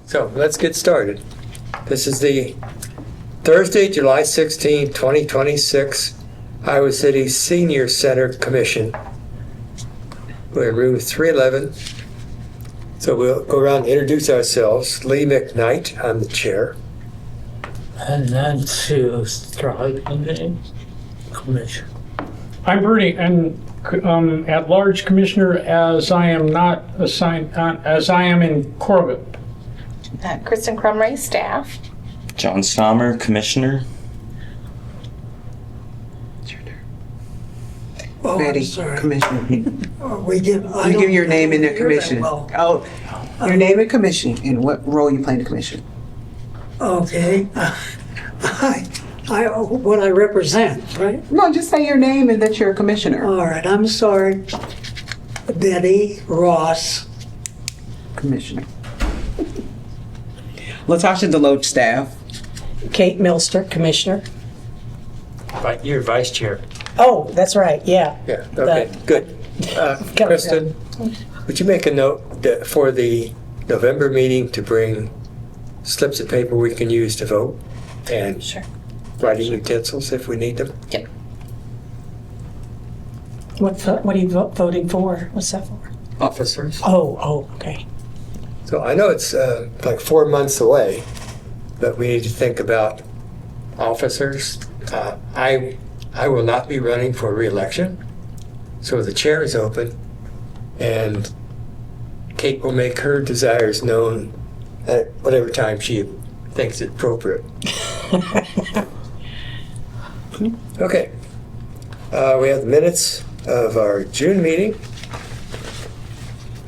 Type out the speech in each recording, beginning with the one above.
So let's get started. This is the Thursday, July 16, 2026, Iowa City Senior Center Commission. We're in room 311. So we'll go around and introduce ourselves. Lee McKnight, I'm the chair. And then to strike the name commission. I'm Bernie, and at-large commissioner, as I am not assigned, as I am in Corbett. Kristen Crumray, staff. John Sommer, Commissioner. Betty, Commissioner. We give, You give your name and the commission. Oh, your name and commission, and what role you play in the commission. Okay. What I represent, right? No, just say your name and that you're a commissioner. All right, I'm sorry. Betty Ross. Commissioner. Latasha Deloach, staff. Kate Milster, Commissioner. You're vice chair. Oh, that's right, yeah. Yeah, okay, good. Kristen, would you make a note that for the November meeting to bring slips of paper we can use to vote and Sure. writing utensils if we need them? Yep. What are you voting for? What's that for? Officers. Oh, okay. So I know it's like 4 months away, but we need to think about officers. I will not be running for re-election, so the chair is open, and Kate will make her desires known at whatever time she thinks it appropriate. Okay. We have the minutes of our June meeting.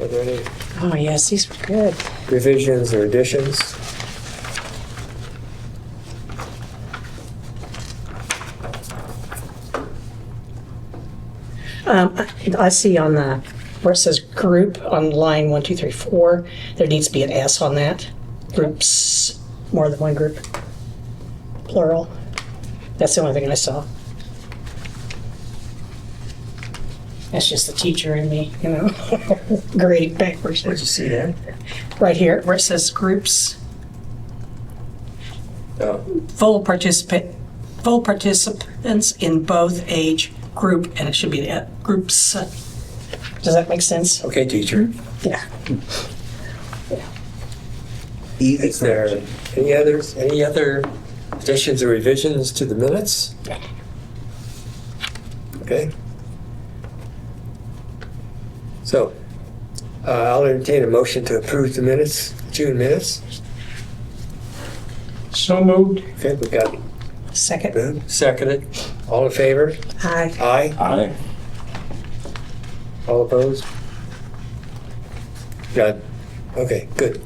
Are there any Oh, yes, these were good. revisions or additions? I see on the, where it says group on line 1, 2, 3, 4, there needs to be an S on that. Groups, more than one group. Plural. That's the only thing I saw. That's just the teacher in me, you know, grading backwards. Where'd you see that? Right here, where it says groups, Oh, full participants in both age group, and it should be groups. Does that make sense? okay, teacher. Yeah. Easy. Is there any other additions or revisions to the minutes? Okay. So, I'll entertain a motion to approve the minutes, June minutes. So moved. Okay, we got Second. moved, seconded. All in favor? Aye. Aye. Aye. All opposed? Got it. Okay, good.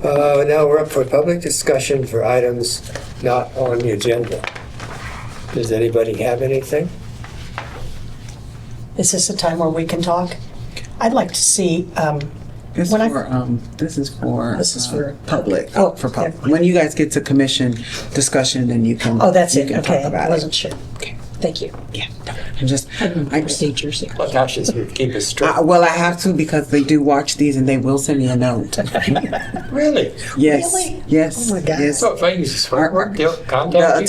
Now we're up for public discussion for items not on the agenda. Does anybody have anything? Is this a time where we can talk? I'd like to see, This When I- this is for This is for- public. Oh, for public. yeah. When you guys get to commission discussion, then you can. oh, that's you it, can okay. Talk about I wasn't it. sure. Okay. Thank you. Yeah. I'm just. Procedures here. Latasha's here to keep us straight. Well, I have to because they do watch these and they will send me a note. Really? Yes. Really? Yes. Oh my God. Yes. So if I use a swear word, they'll The contact you?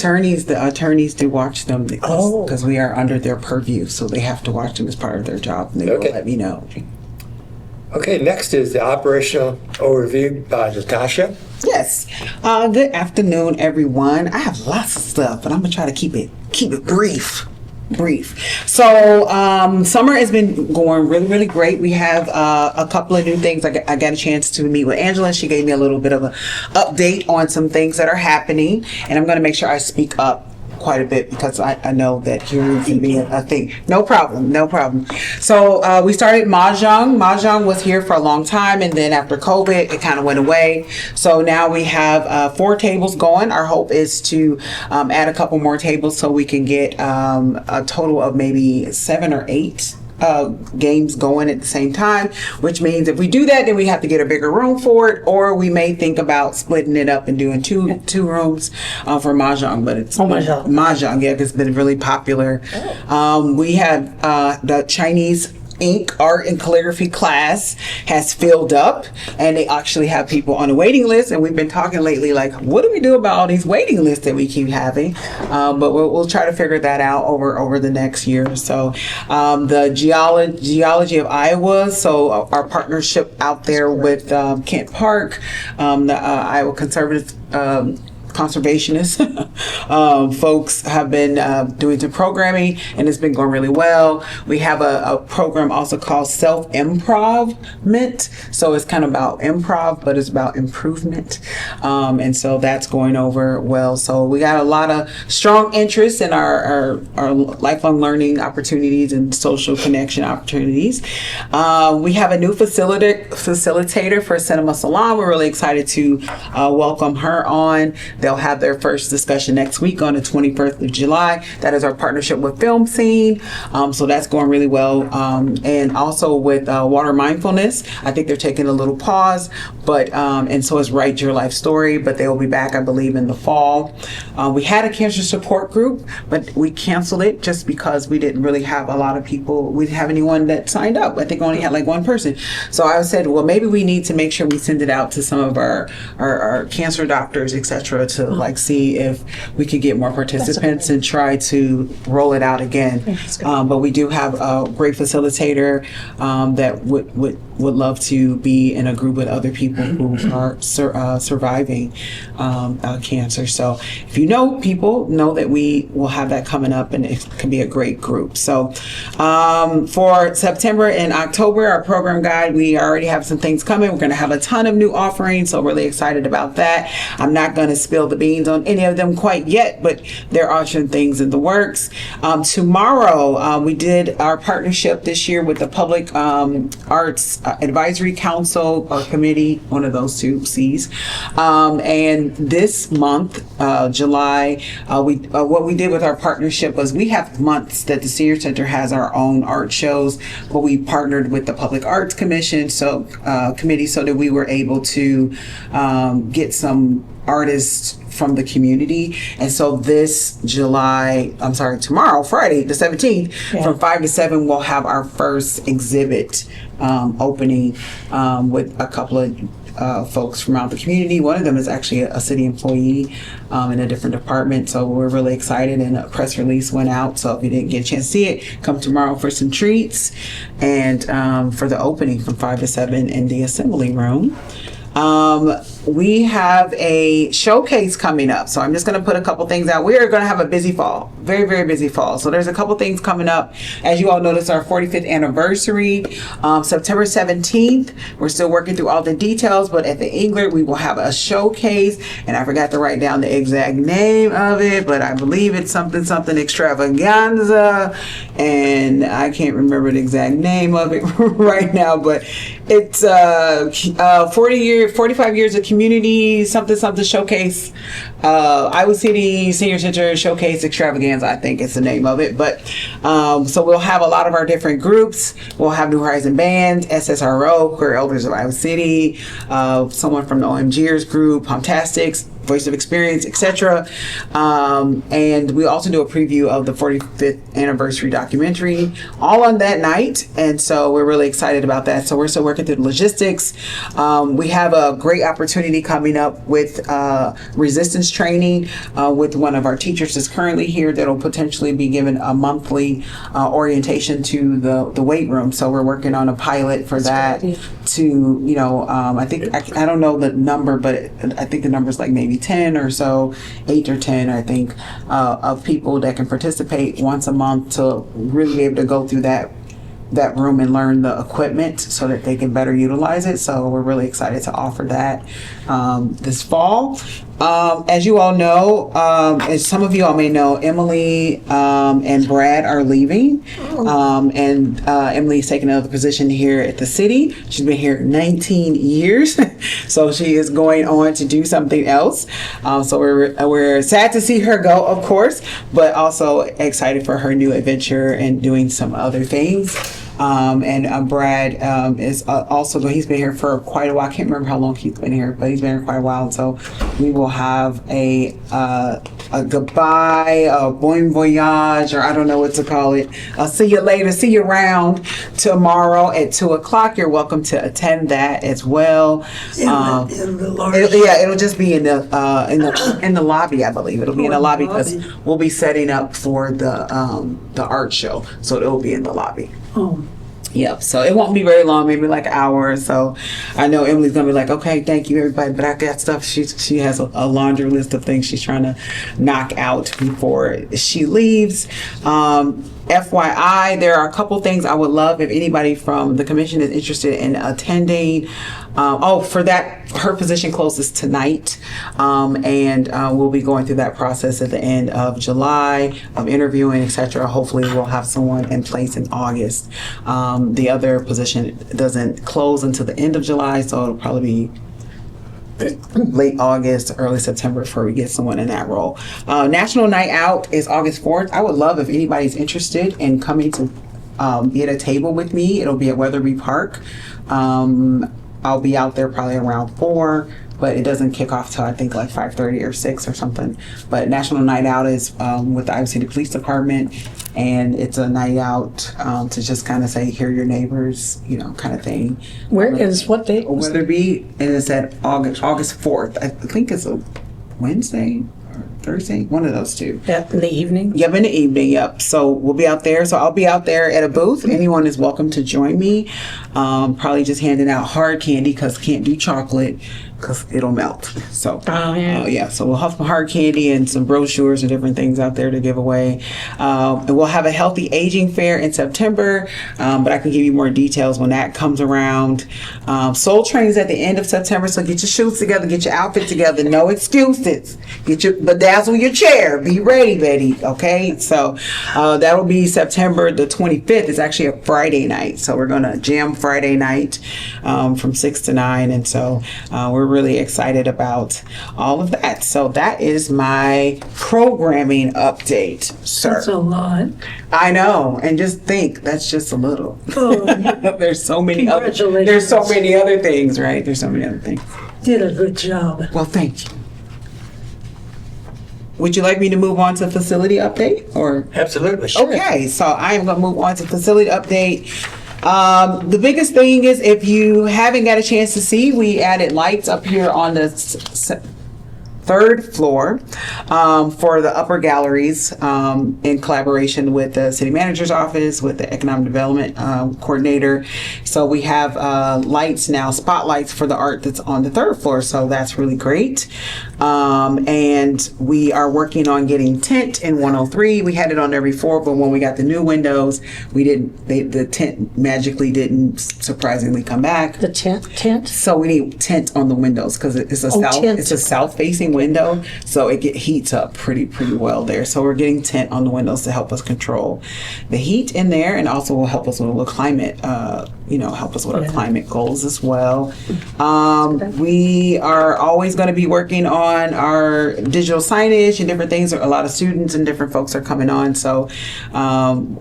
attorneys do watch them Oh. because we are under their purview, so they have to watch them as part of their job, and they Okay. will let me know. Okay, next is the operational overview by Latasha. Yes. Good afternoon, everyone. I have lots of stuff, but I'm gonna try to keep it brief. So summer has been going really great. We have a couple of new things. I got a chance to meet with Angela. She gave me a little bit of an update on some things that are happening, and I'm going to make sure I speak up quite a bit because I know that hearing can be a thing. No problem. So we started Mahjong. Mahjong was here for a long time, and then after COVID, it kind of went away. So now we have 4 tables going. Our hope is to add a couple more tables so we can get a total of maybe 7 or 8 games going at the same time, which means if we do that, then we have to get a bigger room for it, or we may think about splitting it up and doing two rooms for Mahjong. But it's Mahjong. Mahjong, yeah, 'cause it's been really popular. We have the Chinese Ink art and calligraphy class has filled up, and they actually have people on a waiting list. And we've been talking lately, like, what do we do about all these waiting lists that we keep having? But we'll try to figure that out over the next year or so. The geology of Iowa, so our partnership out there with Kent Park, the Iowa Conservative conservationists folks have been doing some programming, and it's been going really well. We have a program also called self-improvement, so it's kind of about improv, but it's about improvement, and so that's going over well. So we got a lot of strong interest in our lifelong learning opportunities and social connection opportunities. We have a new facilitator for Cinema Salon. We're really excited to welcome her on. They'll have their first discussion next week on the 21st of July. That is our partnership with Film Scene. So that's going really well. And also with water mindfulness, I think they're taking a little pause, but and so is Write Your Life Story, but they will be back, I believe, in the fall. We had a cancer support group, but we canceled it just because we didn't really have a lot of people. We didn't have anyone that signed up. I think we only had like one person. So I said, well, maybe we need to make sure we send it out to some of our cancer doctors, etc., to like see if we could get more participants and try to roll it out again. But we do have a great facilitator that would love to be in a group with other people who are surviving cancer. So if you know people, know that we will have that coming up, and it can be a great group. So for September and October, our program guide, we already have some things coming. We're going to have a ton of new offerings, so really excited about that. I'm not going to spill the beans on any of them quite yet, but there are some things in the works. Tomorrow, we did our partnership this year with the Public Arts Advisory Council or Committee, one of those two C's. And this month, July, what we did with our partnership was we have months that the Senior Center has our own art shows, but we partnered with the Public Arts Commission committee so that we were able to get some artists from the community. And so tomorrow, Friday the 17th, from 5 to 7, we'll have our first exhibit opening with a couple of folks from out the community. One of them is actually a city employee in a different department, so we're really excited, and a press release went out. So if you didn't get a chance to see it, come tomorrow for some treats and for the opening from 5 to 7 in the assembly room. We have a showcase coming up, so I'm just going to put a couple things out. We are going to have a busy fall, very, very busy fall. So there's a couple things coming up. As you all notice, our 45th anniversary, September 17th. We're still working through all the details, but at the Englert, we will have a showcase, and I forgot to write down the exact name of it, but I believe it's something extravaganza, and I can't remember the exact name of it right now, but it's 45 years of community something showcase, Iowa City Senior Center Showcase Extravaganza, I think it's the name of it. But so we'll have a lot of our different groups. We'll have New Horizon Band, SSRO, Queer Elders of Iowa City, someone from the OMGers group, Pomtastics, Voice of Experience, etc. And we also do a preview of the 45th anniversary documentary, all on that night. And so we're really excited about that. So we're still working through the logistics. We have a great opportunity coming up with resistance training with one of our teachers that's currently here that'll potentially be given a monthly orientation to the weight room. So we're working on a pilot for that to, I think, I don't know the number, but I think the number's like maybe 10 or so, 8 or 10, I think, of people that can participate once a month to really be able to go through that room and learn the equipment so that they can better utilize it. So we're really excited to offer that this fall. As you all know, as some of you all may know, Emily and Brad are leaving, and Emily's taking another position here at the city. She's been here 19 years, so she is going on to do something else. So we're sad to see her go, of course, but also excited for her new adventure and doing some other things. And Brad is also, he's been here for quite a while. I can't remember how long he's been here, but he's been here quite a while. And so we will have a goodbye, a bon voyage, or I don't know what to call it. I'll see you later, see you around tomorrow at 2:00. You're welcome to attend that as well. In the large. It'll just be in the lobby, I believe. It'll be in the lobby because we'll be setting up for the art show, so it'll be in the lobby. Oh, Yep. So it won't be very long, maybe like an hour or so. I know Emily's gonna be like, okay, thank you everybody, but I got stuff. She has a laundry list of things she's trying to knock out before she leaves. FYI, there are a couple things I would love if anybody from the commission is interested in attending. For that, her position closes tonight, and we'll be going through that process at the end of July of interviewing, etc. Hopefully, we'll have someone in place in August. The other position doesn't close until the end of July, so it'll probably be late August, early September before we get someone in that role. National Night Out is August 4th. I would love if anybody's interested in coming to be at a table with me. It'll be at Weatherby Park. I'll be out there probably around 4, but it doesn't kick off till I think like 5:30 or 6 or something. But National Night Out is with the Iowa City Police Department, and it's a night out to just kind of say, hear your neighbors, kind of thing. Where is what date? Weatherby, and it's at August 4th. I think it's a Wednesday or Thursday, one of those two. In the evening? Yep, in the evening, yep. So we'll be out there. So I'll be out there at a booth. Anyone is welcome to join me. Probably just handing out hard candy because can't do chocolate because it'll melt. So, so we'll have some hard candy and some brochures and different things out there to give away. And we'll have a healthy aging fair in September, but I can give you more details when that comes around. Soul Train's at the end of September, so get your shoes together, get your outfit together, no excuses. Bedazzle your chair, be ready, Betty, okay? So that'll be September the 25th. It's actually a Friday night, so we're gonna jam Friday night from 6 to 9, and so we're really excited about all of that. So that is my programming update, sir. that's a lot. I know, and just think that's just a little. Oh, There's so many other. Congratulations. There's so many other things, right? There's so many other things. did a good job. Well, thank you. Would you like me to move on to facility update or? Absolutely. Sure. Okay, so I am going to move on to facility update. The biggest thing is if you haven't got a chance to see, we added lights up here on the third floor for the upper galleries in collaboration with the city manager's office, with the economic development coordinator. So we have lights now, spotlights for the art that's on the third floor. So that's really great. And we are working on getting tint in 103. We had it on there before, but when we got the new windows, the tint magically didn't surprisingly come back. The tent? So we need tint on the windows because it's a tint. it's a south-facing window, so it heats up pretty well there. So we're getting tint on the windows to help us control the heat in there, and also will help us with a climate, help us with our climate goals as well. We are always going to be working on our digital signage and different things. A lot of students and different folks are coming on, so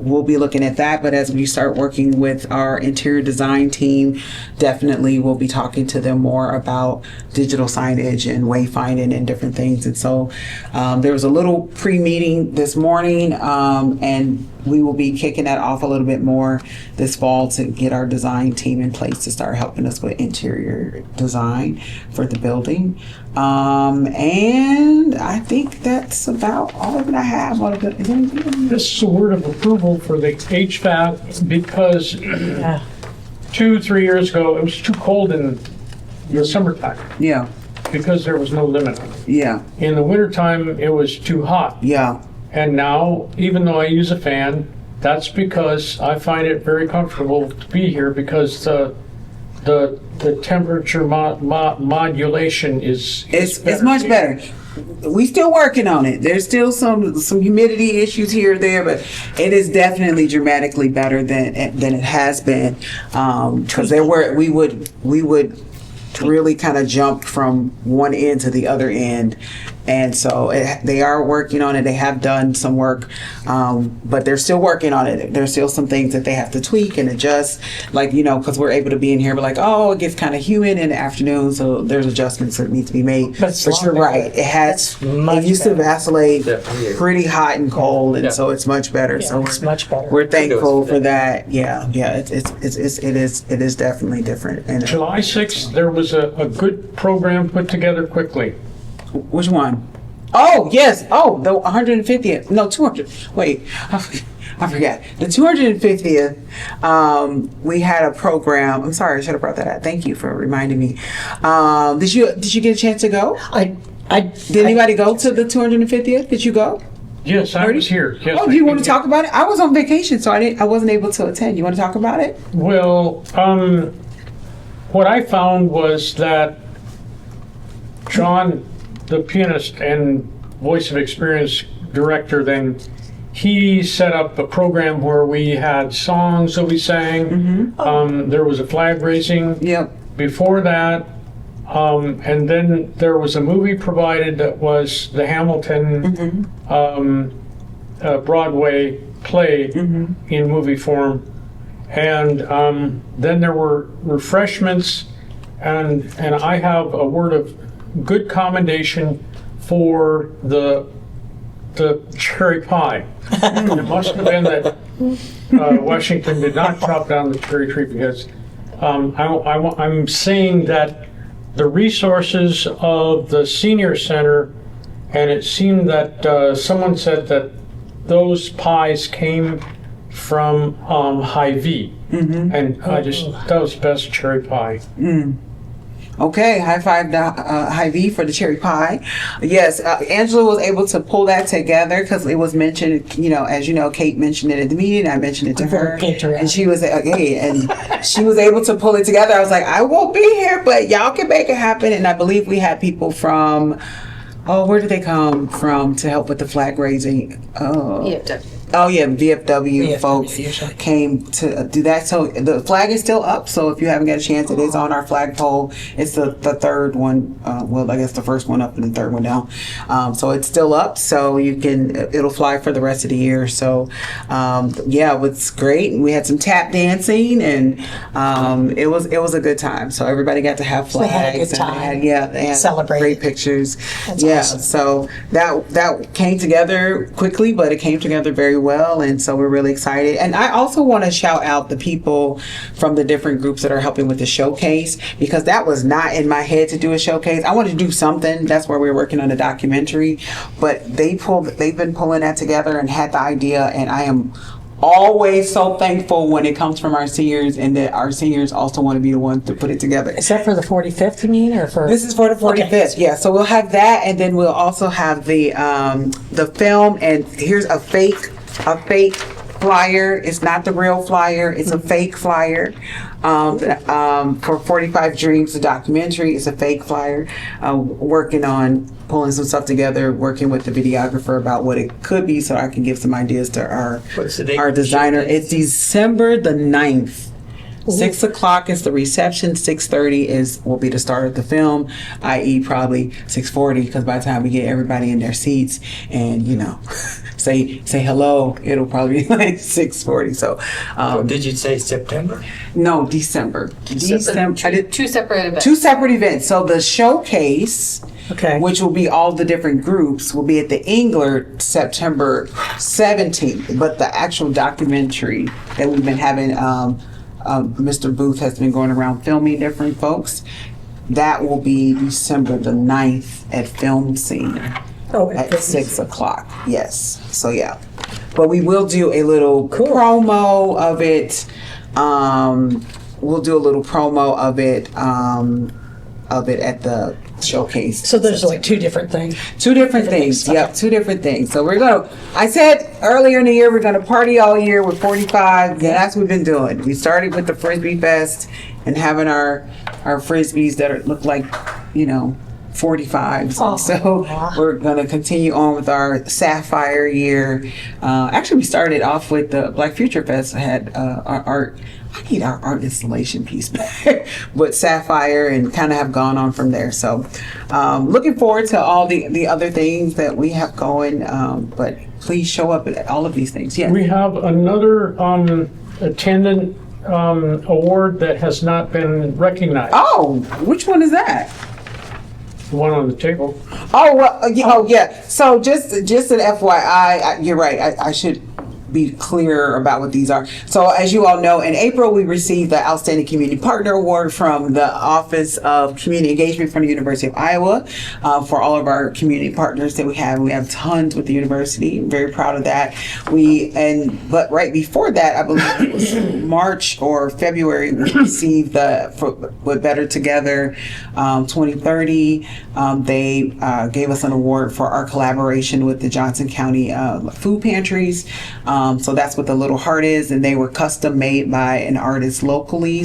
we'll be looking at that. But as we start working with our interior design team, definitely we'll be talking to them more about digital signage and wayfinding and different things. And so there was a little pre-meeting this morning, and we will be kicking that off a little bit more this fall to get our design team in place to start helping us with interior design for the building. And I think that's about all of it I have. This is a word of approval for the HVAC because 2-3 years ago, it was too cold in the summertime Yeah, because there was no limit on it. yeah, In the wintertime, it was too hot. yeah. And now, even though I use a fan, that's because I find it very comfortable to be here because the temperature modulation is It's much better. We still working on it. There's still some humidity issues here or there, but it is definitely dramatically better than it has been. Because we would really kind of jump from one end to the other end And so they are working on it. They have done some work, but they're still working on it. There's still some things that they have to tweak and adjust, like, because we're able to be in here, but like, oh, it gets kind of humid in the afternoon, so there's adjustments that need to be made. But it's But you're long right. It used to vacillate pretty hot and cold, and so it's much better. So It's much better. we're thankful for that. Yeah, it is definitely different. And July 6th, there was a good program put together quickly. which one? Oh yes. Oh, the 150th. No, 200. Wait, I forgot. The 250th. We had a program. I'm sorry, I should have brought that up. Thank you for reminding me. Did you get a chance to go? Did anybody go to the 250th? Did you go? Yes, I was here. Yes, Oh, do you want to talk about it? I was on vacation, so I wasn't able to attend. You want to talk about it? Well, what I found was that John, the pianist and voice of experience director, then he set up a program where we had songs that we sang. There was a flag raising Yep. before that. And then there was a movie provided that was the Hamilton Broadway play in movie form. And then there were refreshments, and I have a word of good commendation for the cherry pie. It must have been that Washington did not chop down the cherry tree, because I'm saying that the resources of the senior center, and it seemed that someone said that those pies came from Hy-Vee, and that was best cherry pie. Okay, high five to Hy-Vee for the cherry pie. Yes, Angela was able to pull that together because it was mentioned, as you know, Kate mentioned it at the meeting. I mentioned it to her, and she was she was able to pull it together. I was like, I won't be here, but y'all can make it happen. And I believe we had people from, where did they come from to help with the flag raising? Oh yeah, VFW folks came to do that. So the flag is still up. So if you haven't got a chance, it is on our flagpole. It's the third one. Well, I guess the first one up and the third one down. So it's still up. So it'll fly for the rest of the year. So yeah, it was great. We had some tap dancing, and it was a good time. So everybody got to have flags. They had a good time. They had Celebrate. great pictures. That's awesome. So that came together quickly, but it came together very well, and so we're really excited. And I also want to shout out the people from the different groups that are helping with the showcase, because that was not in my head to do a showcase. I wanted to do something. That's where we were working on a documentary, but they've been pulling that together and had the idea, and I am always so thankful when it comes from our seniors, and that our seniors also want to be the ones to put it together. Is that for the 45th, you mean, or for? This is for the 45th, Okay. yeah. So we'll have that, and then we'll also have the film. And here's a fake flyer. It's not the real flyer. It's a fake flyer. For 45 Dreams, the documentary. It's a fake flyer. Working on pulling some stuff together, working with the videographer about what it could be, so I can give some ideas to What's the date? our designer. It's December the 9th. 6 o'clock is the reception. 6:30 will be the start of the film, i.e. probably 6:40, because by the time we get everybody in their seats and say hello, it'll probably be like 6:40. So Did you say September? no, December. I did Two separate events. two separate events. So the showcase, Okay. which will be all the different groups, will be at the Englert September 17th. But the actual documentary that we've been having, Mr. Booth has been going around filming different folks. That will be December the 9th at Film Scene at 6 o'clock. Yes. So yeah. But we will do a little promo of it. We'll do a little promo of it at the showcase. So there's like two different things. Two different things. Yep, two different things. So I said earlier in the year, we're going to party all year with 45. Yeah, that's what we've been doing. We started with the Frisbee Fest and having our Frisbees that look like, 45s. Oh. So we're going to continue on with our Sapphire year. Actually, we started off with the Black Future Fest. I had our art. I need our art installation piece back, but Sapphire, and kind of have gone on from there. So looking forward to all the other things that we have going. But please show up at all of these things. Yes. We have another attendant award that has not been recognized. Oh, which one is that? The one on the table. Oh, well, yeah. So just an FYI, you're right. I should be clear about what these are. So as you all know, in April, we received the Outstanding Community Partner Award from the Office of Community Engagement from the University of Iowa for all of our community partners that we have. We have tons with the university. I'm very proud of that. But right before that, I believe it was March or February, we received with Better Together 2030. They gave us an award for our collaboration with the Johnson County food pantries. So that's what the little heart is, and they were custom made by an artist locally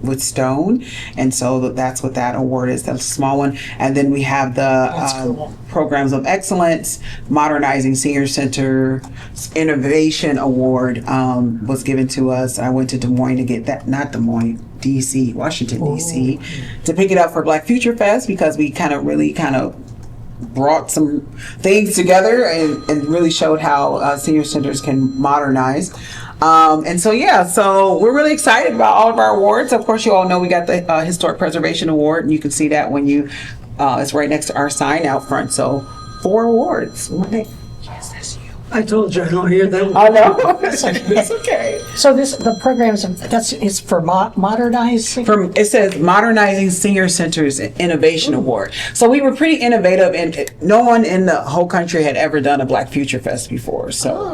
with stone, and so that's what that award is. That's a small one. And then we have the Programs of Excellence, Modernizing Senior Center Innovation Award was given to us. I went to Des Moines to get that, not Des Moines, DC, Washington, DC, to pick it up for Black Future Fest, because we really brought some things together and really showed how senior centers can modernize. And so we're really excited about all of our awards. Of course, you all know we got the Historic Preservation Award, and you can see that when it's right next to our sign out front. So 4 awards. Yes, that's you. I told you I don't hear that. I know. It's okay. So the programs, it's for modernizing? It says Modernizing Senior Centers Innovation Award. So we were pretty innovative, and no one in the whole country had ever done a Black Future Fest before. So,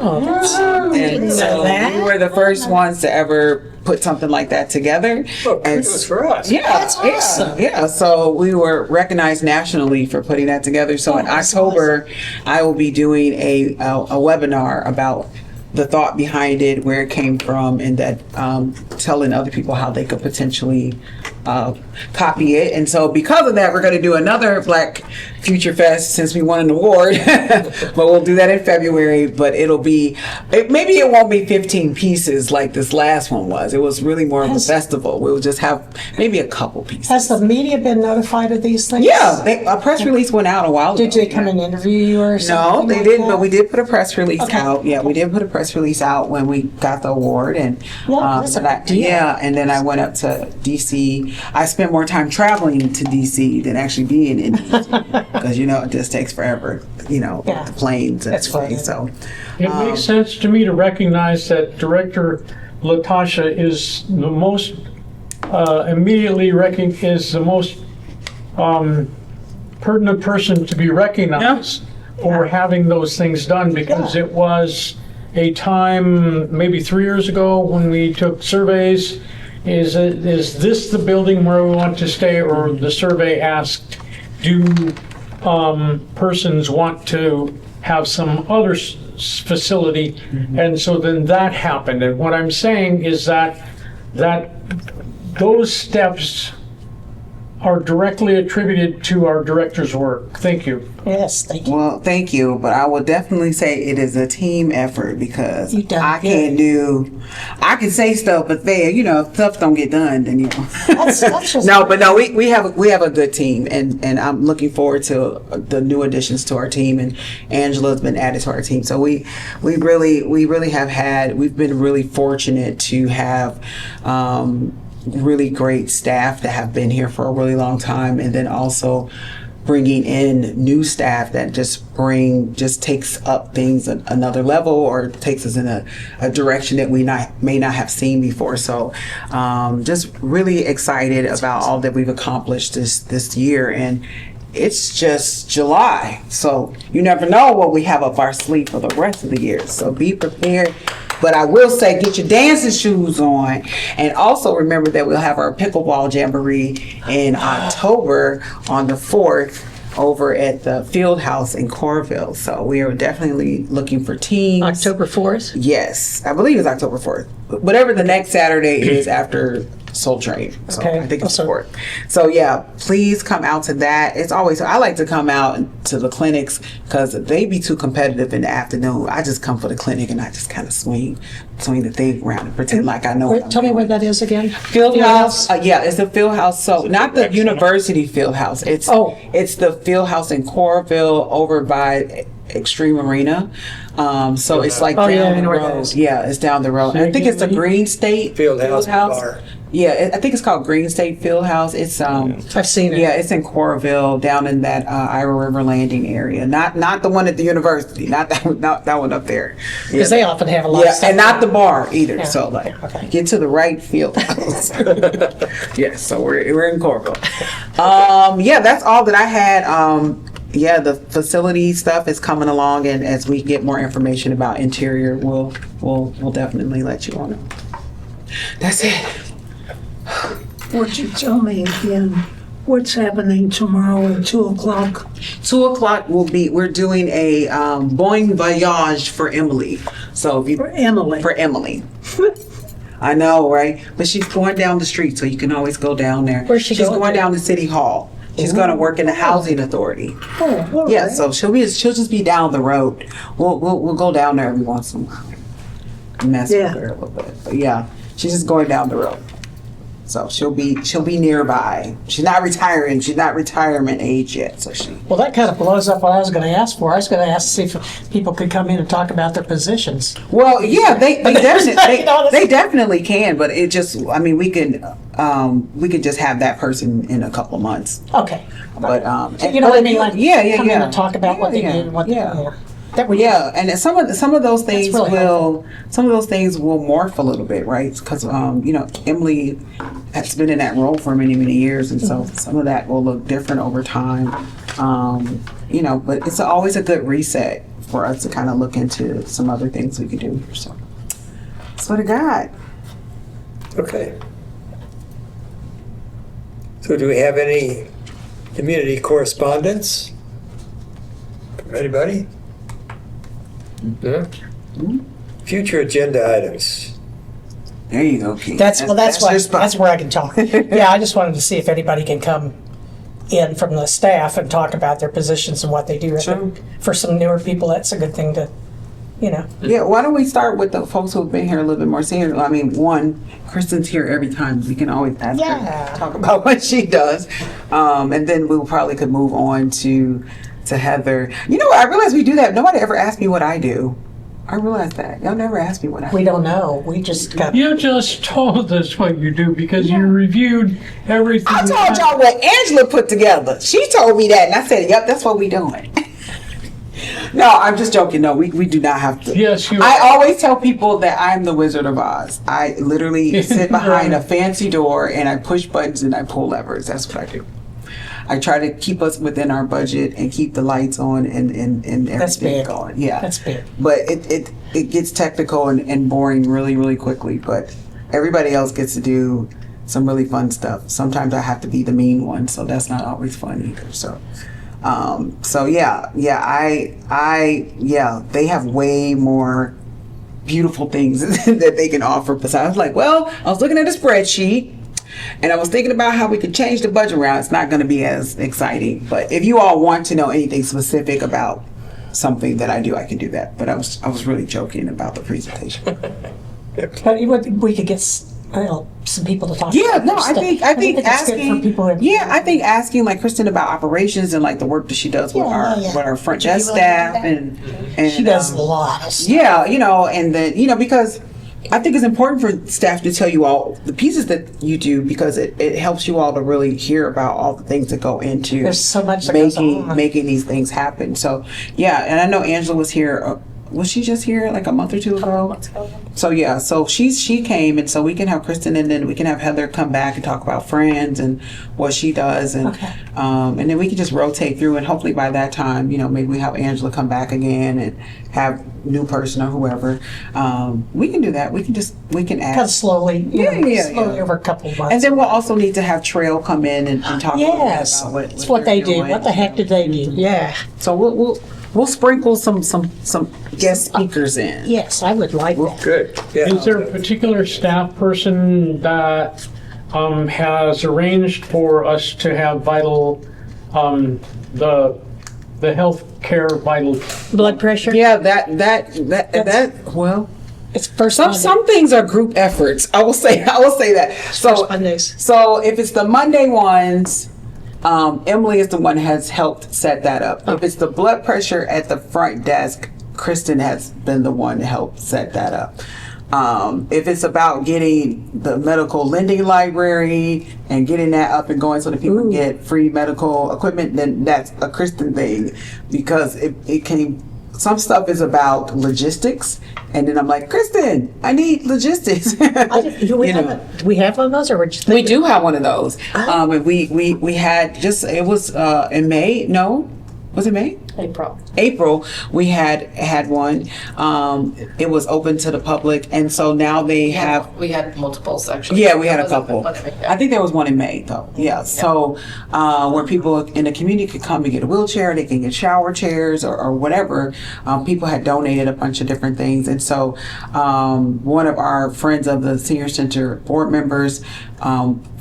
and so we were the first ones to ever put something like that together. Well, kudos for us. Yeah, That's awesome. yeah. So we were recognized nationally for putting that together. So in that's October, I will be doing a webinar about the thought behind it, where it came from, and that telling other people how they could potentially copy it. And so because of that, we're going to do another Black Future Fest since we won an award. But we'll do that in February. But maybe it won't be 15 pieces like this last one was. It was really more of a festival. We'll just have maybe a couple pieces. Has the media been notified of these things? Yeah, a press release went out a while ago. Did they come and interview you or something? No, they like didn't, that? but we did put a press release Okay. out. Yeah, we did put a press release out when we got the award, and that's a big deal. yeah, and then I went up to DC. I spent more time traveling to DC than actually being in DC, because it just takes forever. Yeah. The planes and That's everything. right. So It makes sense to me to recognize that Director Latasha is the most is the most pertinent person to be recognized for having those things done, because it was a time maybe 3 years ago when we took surveys. Is this the building where we want to stay? Or the survey asked, do persons want to have some other facility? And so then that happened. And what I'm saying is that those steps are directly attributed to our director's work. Thank you. Yes, thank you. well, thank you, but I will definitely say it is a team effort, because You done I good. can say stuff, but if stuff don't get done, then That's just No, but no, we have a good team, and I'm looking forward to the new additions to our team, and Angela's been added to our team. So we've been really fortunate to have really great staff that have been here for a really long time, and then also bringing in new staff that just takes up things another level, or takes us in a direction that we may not have seen before. So just really excited about all that we've accomplished this year. And it's just July, so you never know what we have up our sleeve for the rest of the year. So be prepared. But I will say, get your dancing shoes on, and also remember that we'll have our pickleball jamboree in October on the 4th over at the Field House in Corville. So we are definitely looking for teams. October 4th? Yes, I believe it's October 4th. Whatever the next Saturday is after Soul Train. So Okay. I think it's Awesome. support. So yeah, please come out to that. It's always, I like to come out to the clinics because they be too competitive in the afternoon. I just come for the clinic and I just kind of swing the thing around and pretend like I know. what I'm Tell me doing. where that is again. Field House. Yeah, it's the Field House. So not the University Field House. It's it's the Field House in Coralville over by Extreme Arena. So it's like Oh, yeah, I down the know where that road. is. Yeah, it's down the road. Say I think it's the again, Green State Field House Bar. Yeah, I think it's called Green State Field House. It's I've seen it. yeah, it's in Coralville, down in that Iowa River Landing area. Not the one at the university. Not that one up there. Because they often have a lot of Yeah, stuff. and not the bar either. Yeah. So like, Okay. get to the right field house. Yeah, so we're in Coralville. Yeah, that's all that I had. Yeah, the facility stuff is coming along, and as we get more information about interior, we'll definitely let you all know. That's it. Would you tell me again what's happening tomorrow at 2:00? 2:00 we're doing a Boing Voyage for Emily. So if you For Emily. for Emily. I know, right? But she's going down the street, so you can always go down there. Where's she She's going going to? down to City Hall. She's going to work in the housing authority. Oh, all Yeah, right. so she'll just be down the road. We'll go down there every once in a while. Mess Yeah. with her a little bit, but yeah, she's just going down the road. So she'll be nearby. She's not retiring. She's not retirement age yet. So she. Well, that kind of blows up what I was going to ask for. I was going to ask to see if people could come in and talk about their positions. Well, yeah, they definitely You know, they definitely can, but it just we could just have that person in a couple of months. Okay. But You know what I mean? Like, yeah, come in yeah. and talk about what they Yeah, do and what yeah. they that we Yeah, and some of those things really will morph a little bit, right? Because Emily has been in that role for many years, and so some of that will look different over time. But it's always a good reset for us to kind of look into some other things we could do here. So that's what I got. Okay. So do we have any community correspondence? Anybody? No? Future agenda items. There you go, Keith. That's your spot. that's where I can talk. Yeah, I just wanted to see if anybody can come in from the staff and talk about their positions and what they do. I Sure. think for some newer people, that's a good thing to, Yeah, why don't we start with the folks who've been here a little bit more senior? I mean, one, Kristen's here every time. We can always ask her Yeah. to talk about what she does. And then we probably could move on to Heather. You know what? I realize we do that. Nobody ever asked me what I do. I realize that. Y'all never asked me what I do. We don't know. We just got. You just told us what you do because you reviewed everything. I told y'all what Angela put together. She told me that, and I said, yep, that's what we doing. No, I'm just joking. No, we do not have to. Yes, you I always tell people that I'm the Wizard of Oz. I literally sit behind a fancy door and I push buttons and I pull levers. That's what I do. I try to keep us within our budget and keep the lights on and That's everything big. going. Yeah. That's big. But it gets technical and boring really quickly. But everybody else gets to do some really fun stuff. Sometimes I have to be the mean one, so that's not always fun either. So they have way more beautiful things that they can offer. Besides, I was like, well, I was looking at a spreadsheet and I was thinking about how we could change the budget around. It's not going to be as exciting, but if you all want to know anything specific about something that I do, I can do that. But I was really joking about the presentation. But we could get some people to talk. Yeah, about no, their I stuff. think it's good asking. for people. I think asking like Kristen about operations and like the work that she does with Yeah. our front Should be desk really staff good at and She does a lot of stuff. yeah, and then because I think it's important for staff to tell you all the pieces that you do because it helps you all to really hear about all the things that go into There's so much that goes on. making these things happen. So yeah, and I know Angela was here. Was she just here like a month or two ago? So yeah, so she came, and so we can have Kristen, and then we can have Heather come back and talk about Friends and what she does, and and then we can just rotate through, and hopefully by that time, maybe we have Angela come back again and have new person or whoever. We can do that. We can Kind of ask. slowly, slowly Yeah. over a couple of months. And then we'll also need to have Trail come in and talk Yes, about that's what they they're do. doing. What the heck did they do? Yeah. So we'll sprinkle some guest speakers in. Yes, I would like that. Good. Yeah. Is there a particular staff person that has arranged for us to have vital, the healthcare vital. Blood pressure? Yeah, that, well, It's first some things are group efforts. I will say that. So, Mondays. so if it's the Monday ones, Emily is the one that has helped set that up. If it's the blood pressure at the front desk, Kristen has been the one to help set that up. If it's about getting the medical lending library and getting that up and going so that people get free medical equipment, then that's a Kristen thing, because it can. Some stuff is about logistics, and then I'm like, Kristen, I need logistics. Do we You have know. do we have one of those, or we're just We do have one of those. And we had just, it was in May. No, was it May? April, we had one. It was open to the public, and so now they have. We had multiples actually. Yeah, we had a That was couple. open, I think there was one in May though. Yeah. So where people in the community could come and get a wheelchair, they can get shower chairs or whatever. People had donated a bunch of different things, and so one of our friends of the senior center board members.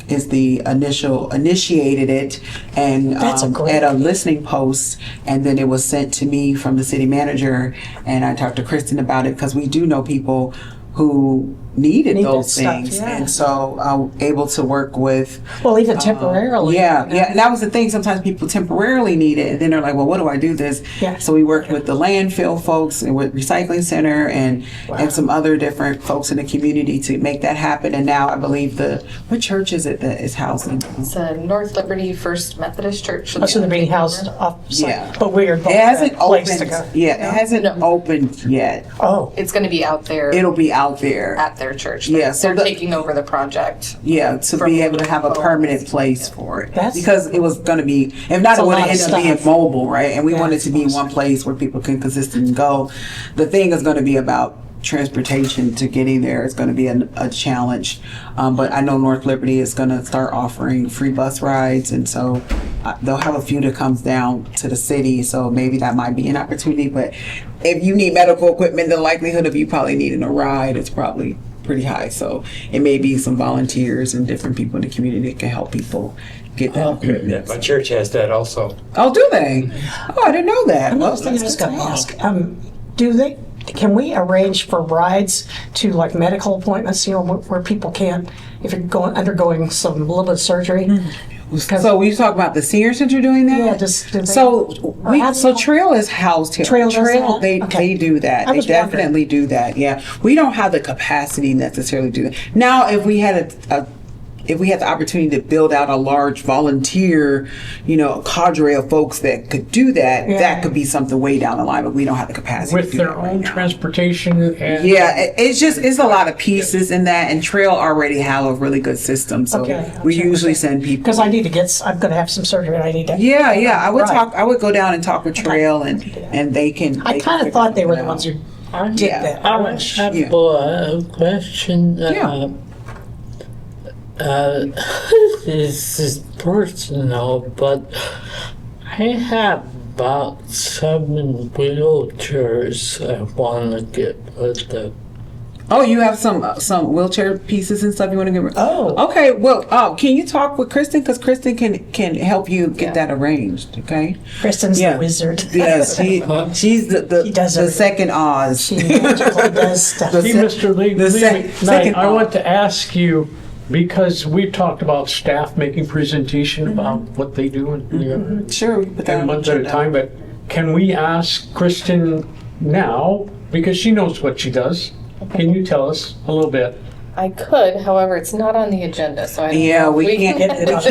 Is the initiated it, and That's a great at a listening post, and then it was sent to me from the city manager, and I talked to Kristen about it because we do know people who needed Need those that stuff, things, yeah. and so I'm able to work with. well, even temporarily. Yeah, and that was the thing. Sometimes people temporarily need it, and then they're like, "Well, what do I do this?" Yeah. So we worked with the landfill folks and with recycling center and some other different folks in the community to make that happen. And now I believe what church is it that is housing? It's a North Liberty First Methodist Church. Oh, so they're being housed off site. Yeah. But we're It hasn't place to opened. go. Yeah, it hasn't opened yet. Oh, It's going to be out there It'll be out there. at their church. Yeah, so They're the- taking over the project. Yeah, to From be able to have a mobile permanent homes. place for it. That's- Because it was going to be, if not, It's it a would lot have of ended up being stuff. mobile, right? And we Yeah, wanted to be it's one place where people can consistently go. The thing is going to be about transportation to getting there. It's going to be a challenge. But I know North Liberty is going to start offering free bus rides. And so they'll have a few that comes down to the city. So maybe that might be an opportunity. But if you need medical equipment, the likelihood of you probably needing a ride is probably pretty high. So it may be some volunteers and different people in the community that can help people get that equipment. Yeah, my church has that also. Oh, do they? Oh, I didn't know that. another Well, thing I was that's going good to know. ask. Can we arrange for rides to like medical appointments, where people can't, if you're undergoing some little bit of surgery? Because- So we talk about the senior center doing that? Yeah, just- do they- so or have so they- Trail is housed here. Trail does that? they Okay. do that. I They was wondering. definitely do that. Yeah, we don't have the capacity necessarily to do that. Now, if we had if we had the opportunity to build out a large volunteer, cadre of folks that could do that, Yeah. that could be something way down the line. But we don't have the capacity With to do their that right own now. transportation and. Yeah, it's a lot of pieces in that, and Trail already have a really good system, so Okay. we usually send people. Because I need to I'm going to have some surgery and I need to. Yeah, I would Right. I would go down and talk with Trail, and they can. I kind of thought they were the ones who did Yeah. that. I have Yeah. a question. Yeah. This is personal, but I have about 7 wheelchairs I want to get with it. Oh, you have some wheelchair pieces and stuff you want to get. Oh. Okay. Well, can you talk with Kristen, because Kristen can help you get that arranged. Okay. Kristen's Yeah. the wizard. Yes, she's the He does second Oz. She magically does stuff. The See, se- Mr. Lee, the se- second I Oz. want to ask you, because we've talked about staff making presentation about what they do and, Sure. But and months at a time, but can we ask Kristen now, because she knows what she does, can you tell us a little bit? I could, however, it's not on the agenda, so I don't Yeah, know if we can't. get it on-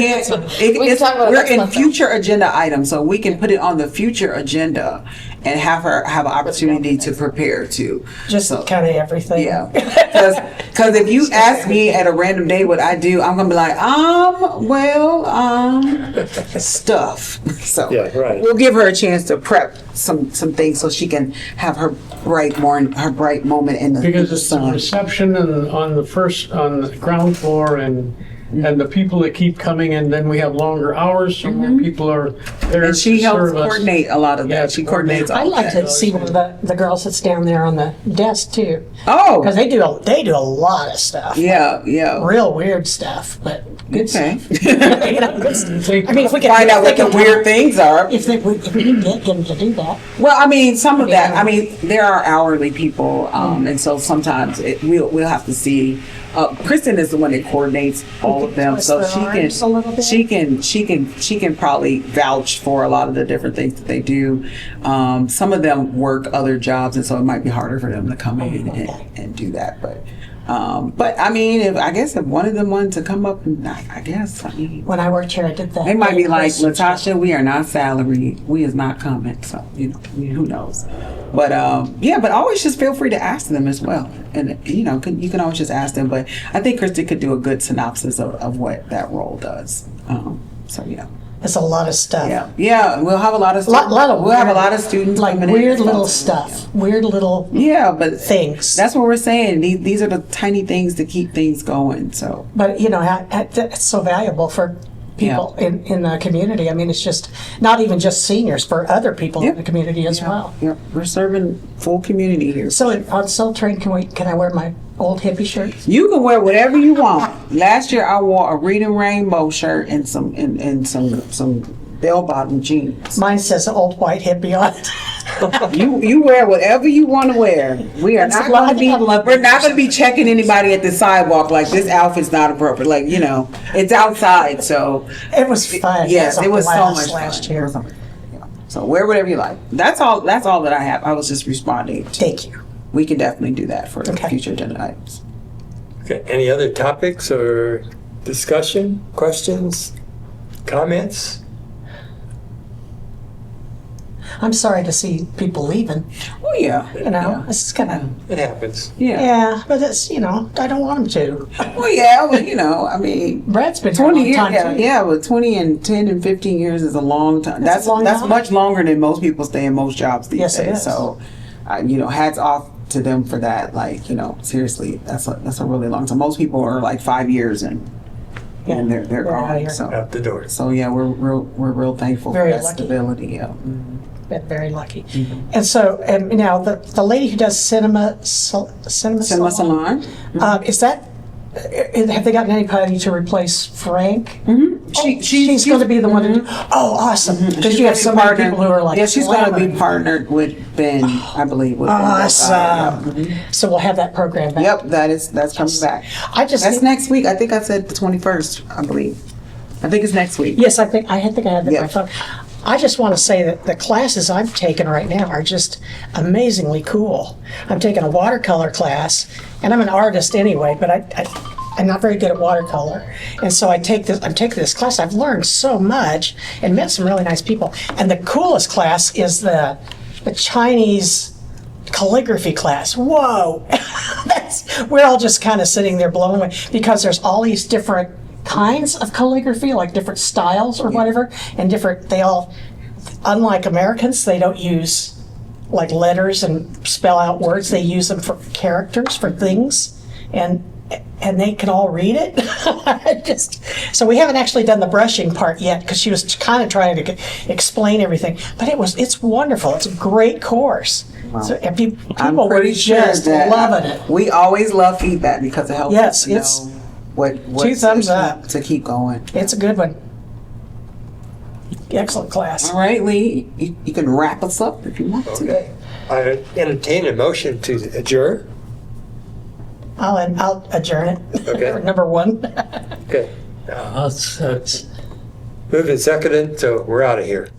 We can talk about it We're next in month, though. future agenda items, so we can put it on the future agenda and have her have an opportunity to prepare too. Just So, kind of everything. yeah, because if you ask me at a random day what I do, I'm gonna be like, stuff. So Yeah, right. we'll give her a chance to prep some things so she can have her bright moment in the Because it's the sun. reception and on the ground floor and and the people that keep coming, and then we have longer hours, so more people are there And she to helps serve us. coordinate a lot of Yeah, that. She coordinates I'd all like that. to see one of the girls that's down there on the desk too, Oh, because they do a lot of stuff, yeah, yeah. real weird stuff, but good Okay. stuff. You know, good stuff. I mean, if we could Find out what if they the could- weird things are. If we can get them to do that. Well, I mean, some of that. Yeah. I mean, there are hourly people, and so sometimes we'll have to see. Kristen is the one that coordinates all of them, twist so their arms a little bit. she can probably vouch for a lot of the different things that they do. Some of them work other jobs, and so it might be harder for them to come in and do that. But I mean, if one of them wanted to come up, I mean. When I worked here, I did that. They might be like, Research. Latasha, we are not salary. We is not coming. So, who knows? But, but always just feel free to ask them as well. And, you can always just ask them. But I think Christy could do a good synopsis of what that role does. It's a lot of stuff. Yeah, we'll have a lot of We'll have a lot of students like coming in. weird little stuff, weird little Yeah, but things. that's what we're saying. These are the tiny things to keep things going. So, But it's so valuable for people in the community. I mean, it's just not even just seniors, for other people in the community as well. yeah, we're serving full community here. So on Soul Train, can I wear my old hippie shirt? You can wear whatever you want. Last year I wore a Reading Rainbow shirt and some bell bottom jeans. Mine says old white hippie on it. You wear whatever you want to wear. We are That's not a lot. going to be. I love We're not going to be checking anybody at the sidewalk like this outfit's not appropriate. Like it's outside, so It was fun. yes, it was so blast much last fun. year. So wear whatever you like. That's all that I have. I was just responding. Thank you. We can definitely do that for Okay. future agenda items. Okay, any other topics or discussion, questions, comments? I'm sorry to see people leaving. Oh yeah, This is kind of It happens. yeah. but it's I don't want them to. Well, yeah, but I mean. Brad's been here a 20 long years, time too. but 20 and 10 and 15 years is a long time. That's a long that's time. much longer than most people stay in most jobs these Yes, it days. is. So, hats off to them for that. Like, seriously, that's a really long time. Most people are like 5 years and they're They're out of gone. here. So, Out the door. we're real thankful Very for that lucky. stability. Yeah. Been very lucky. And so, now the lady who does cinema Cinema Salon. is that? Have they gotten anybody to replace Frank? She's going to be the one to do. Oh, awesome! Because you have so many people who are like. Yeah, she's going to be clamoring. partnered with Ben, I believe. With Awesome. So we'll have that program back. Yep, that's coming back. That's next week. I think I said the 21st, I believe. I think it's next week. Yes, I think I had that in Yeah. my phone. I just want to say that the classes I'm taking right now are just amazingly cool. I'm taking a watercolor class, and I'm an artist anyway, but I'm not very good at watercolor. And so I'm taking this class. I've learned so much and met some really nice people. And the coolest class is the Chinese calligraphy class. Whoa! We're all just kind of sitting there blown away because there's all these different kinds of calligraphy, like different styles or whatever, and unlike Americans, they don't use like letters and spell out words. They use them for characters, for things, and they can all read it. So we haven't actually done the brushing part yet because she was kind of trying to explain everything. But it's wonderful. It's a great course. Wow. So and people I'm were pretty sure just that loving it. we always love feedback because it helps Yes, us to it's know what 2 thumbs up. to keep going. It's a good one. Excellent class. All right, Lee, you can wrap us up if you want to. Okay. I entertain a motion to adjourn. I'll adjourn it. Okay. Number 1. Okay. That's Moved and seconded, so we're out of here.